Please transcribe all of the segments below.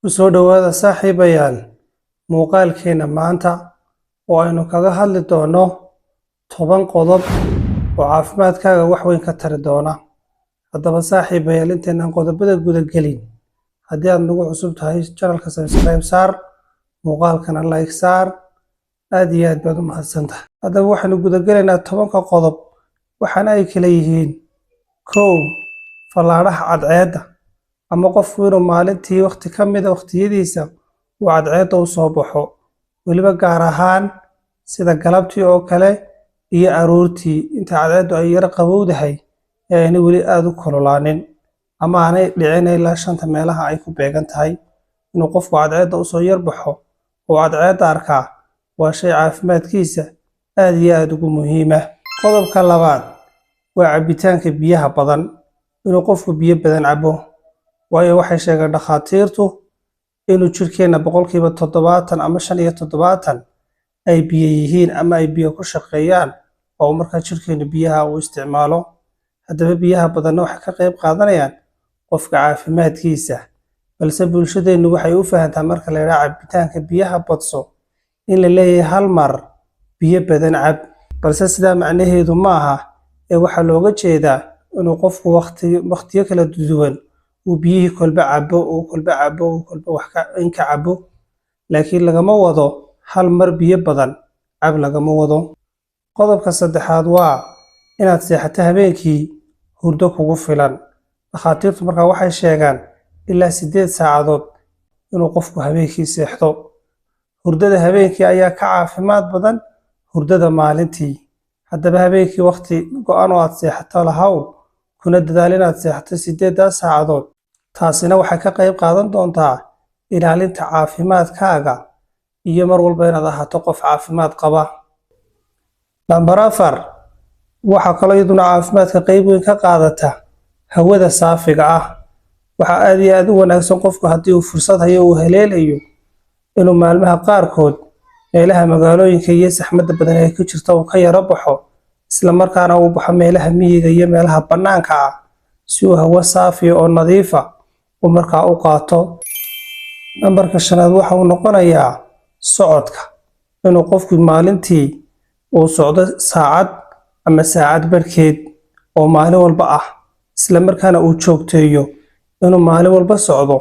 Kusoo dhawaada saaxiibayaal muuqaalkeena maanta oo aynu kaga hadli doono 10 qodob oo caafimaadkaaga wax weyn ka tari doona. Haddaba saaxiibayaal inteenan qodobada guda gelin, haddii aad nagu cusub tahay channelka subscribe saar, muuqaalkana like saar, aad iyo aad baad u mahadsantahay. Haddaba waxaanu guda gelaynaa 10 qodob waxaana ay kala yihiin: 1. Fallaadhaha cadceedda ama qofku inuu maalintii waqti ka mid ah waqtiyadiisa uu cadceedda u soo baxo, weliba gaar ahaan sida galabtii oo kale iyo aroortii inta cadceeddu ay yara qabowdahay ee aanay weli aad u kululaanin ama aanay dhicin ilaa 5 meelaha ay ku beegan tahay. Inuu qofku cadceedda u soo yar baxo oo cadceedda arkaa waa shay caafimaadkiisa aad iyo aad ugu muhiim ah. Qodobka labaad waa cabitaanka biyaha badan, inuu qofku biyo badan cabo, waayo waxay sheegeen dhakhaatiirtu inuu jirkeena 70% ama 75 ay biyo yihiin ama ay biyo ku shaqeeyaan oo markaa jirkeenu biyaha uu isticmaalo. Haddaba biyaha badanna waxay ka qayb qaadanayaan qofka caafimaadkiisa, balse bulshadeennu waxay u fahantaa marka la yiraahdo cabitaanka biyaha badso in la leeyahay hal mar biyo badan cab, balse sidaa macnaheedu ma aha ee waxaa looga jeedaa inuu qofku waqtiyo kala duwan uu biyihii kolba cabo wax ka cabo, laakiin lagama wado hal mar biyo badan cab lagama wado. Qodobka saddexaad waa inaad seexato habeenkii hurdo kugu filan. Dhakhaatiirtu markaa waxay sheegaan ilaa 8 saacadood inuu qofku habeenkii seexdo. Hurdada habeenkii ayaa ka caafimaad badan hurdada maalintii. Haddaba habeenkii waqti go'an oo aad seexato lahaw, kuna dadaal inaad seexato 8 saacadood. Taasina waxay ka qayb qaadan doontaa ilaalinta caafimaadkaaga iyo mar walba inaad ahaato qof caafimaad qaba. Number 4, waxa kale oo iyaduna caafimaadka qayb weyn ka qaadata hawada saafiga ah. Waxa aad iyo aad u wanaagsan qofku haddii uu fursad hayo uu heleelayo inuu maalmaha qaarkood meelaha magaalooyinka iyo saxmadda badan ee ka jirta uu ka yara baxo, isla markaana uu baxo meelaha miyiga iyo meelaha bannaanka ah si uu hawo saafi oo nadiif ah uu markaa u qaato. Nambarka 5 waxa uu noqonayaa socodka, inuu qofku maalintii uu socdo saacad ama saacad barkeed oo maalin walba ah, isla markaana uu joogteeyo inuu maalin walba socdo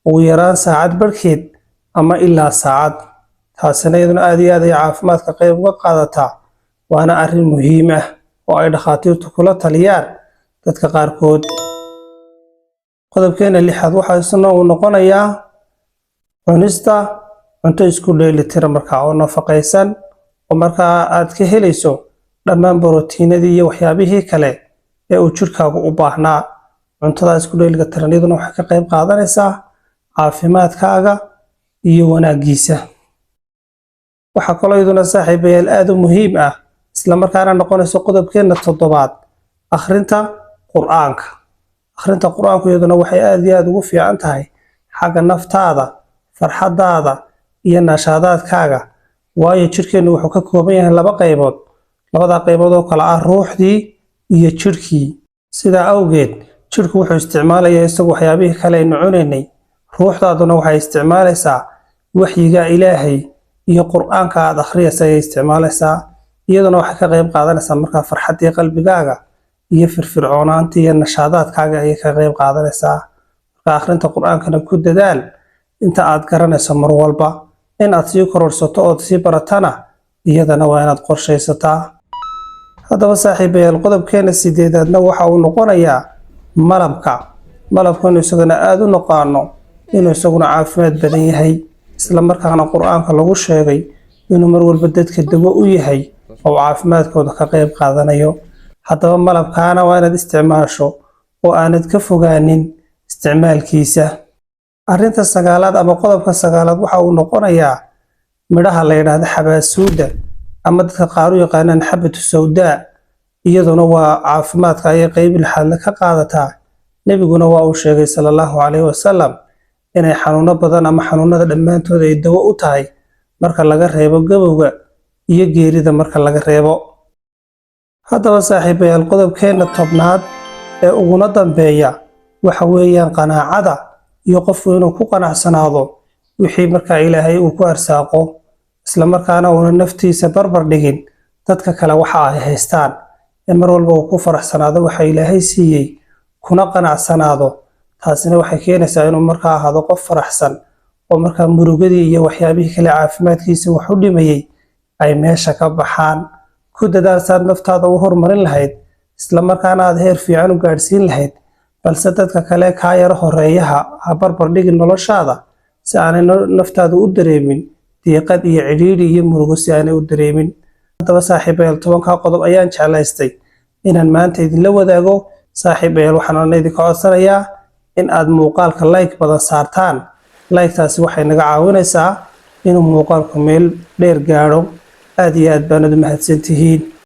ugu yaraan saacad barkeed ama ilaa saacad. taasina iyaduna aad iyo aad ay caafimaadka qayb uga qaadataa, waana arrin muhiim ah oo ay dhakhaatiirtu kula taliyaan dadka qaarkood. Qodobkeena 6 waxa isna uu noqonayaa cunista cunto isku dheelitiran markaa oo nafaqaysan oo markaa aad ka helayso dhammaan borotiinadii iyo waxyaabihii kale ee uu jirkaagu u baahnaa. Cuntada isku dheelitiran iyaduna waxay ka qayb qaadanaysaa caafimaadkaaga iyo wanaagiisa. waxa kale oo iyaduna saaxiibayaal aad u muhiim ah isla markaana noqonayso qodobkeena 7, akhrinta Qur'aanka. Akhrinta Qur'aanku iyaduna waxay aad iyo aad ugu fiican tahay xagga naftaada, farxadaada iyo nashaadaadkaaga, waayo jirkeenu wuxuu ka kooban yahay 2 qaybood. Labada qaybood oo kala ah ruuxdii iyo jirkii. Sidaa awgeed jirku wuxuu isticmaalayaa isagu waxyaabihii kale aynu cunaynay, ruuxdaaduna waxay isticmaalaysaa waxyiga Ilaahay iyo Qur'aanka aad akhriyaysa ay isticmaalaysaa. iyaduna waxay ka qayb qaadanaysaa markaa farxadii qalbigaaga iyo firfircoonaanta iyo nashaadaadkaaga ay ka qayb qaadanaysaa. Marka akhrinta Qur'aankana ku dadaal inta aad garanayso mar walba. In aad sii kororsato oo sii baratana iyadana waa inaad qorshaysataa. Haddaba saaxiibayaal qodobkeena 8aadna waxa uu noqonayaa malabka. Malabku inuu isaguna aad u naqaano inuu isaguna caafimaad badan yahay, isla markaana Qur'aanka lagu sheegay inuu mar walba dadka dawo u yahay oo caafimaadkooda ka qayb qaadanayo. Haddaba malabkaana waa inaad isticmaasho oo aanad ka fogaanin isticmaalkiisa. Arrinta 9aad ama qodobka 9aad waxa uu noqonayaa midhaha la yiraahdo xabaasuuda ama dadka qaar u yaqaanaan xabatu sawdaa. iyaduna waa caafimaadka ay qayb lixaad ka qaadataa. Nabiguna waa uu sheegay sallallahu alayhi wasallam inay xanuuno badan ama xanuunada dhammaantood ay dawo u tahay marka laga reebo gabowga iyo geerida marka laga reebo. Haddaba saaxiibayaal qodobkeena 10aad ee uguna dambeeya waxa weeyaan qanaacada iyo qofku inuu ku qanacsanaado wixii markaa ilaahay uu ku arsaaqo, isla markaana uuna naftiisa barbar dhigin dadka kale waxa ay haystaan, ee mar walba uu ku faraxsanaado waxa ilaahay siiyey kuna qanacsanaado. taasina waxay keenaysaa inuu markaa ahaado qof faraxsan oo markaa murugadii iyo waxyaabihii kale caafimaadkiisa wax u dhimayay ay meesha ka baxaan. ku dadaal saad naftaada u horumarin lahayd, isla markaana aad heer fiican u gaadhsiin lahayd, balse dadka kale kaa yaro horeeyaha ha barbar dhigin noloshaada, si aanay naftaadu u dareemin diiqad iyo cidhiidhi iyo murugo si aanay u dareemin. haddaba saaxiibayaal, 10 qodob ayaan jeclaystay inaan maanta idinla wadaago. saaxiibayaal, waxaan idinka codsanayaa in aad muuqaalka like badan saartaan. like-taasi waxay naga caawinaysaa inuu muuqaalku meel dheer gaadho. aad iyo aad baanad u mahadsantihiin.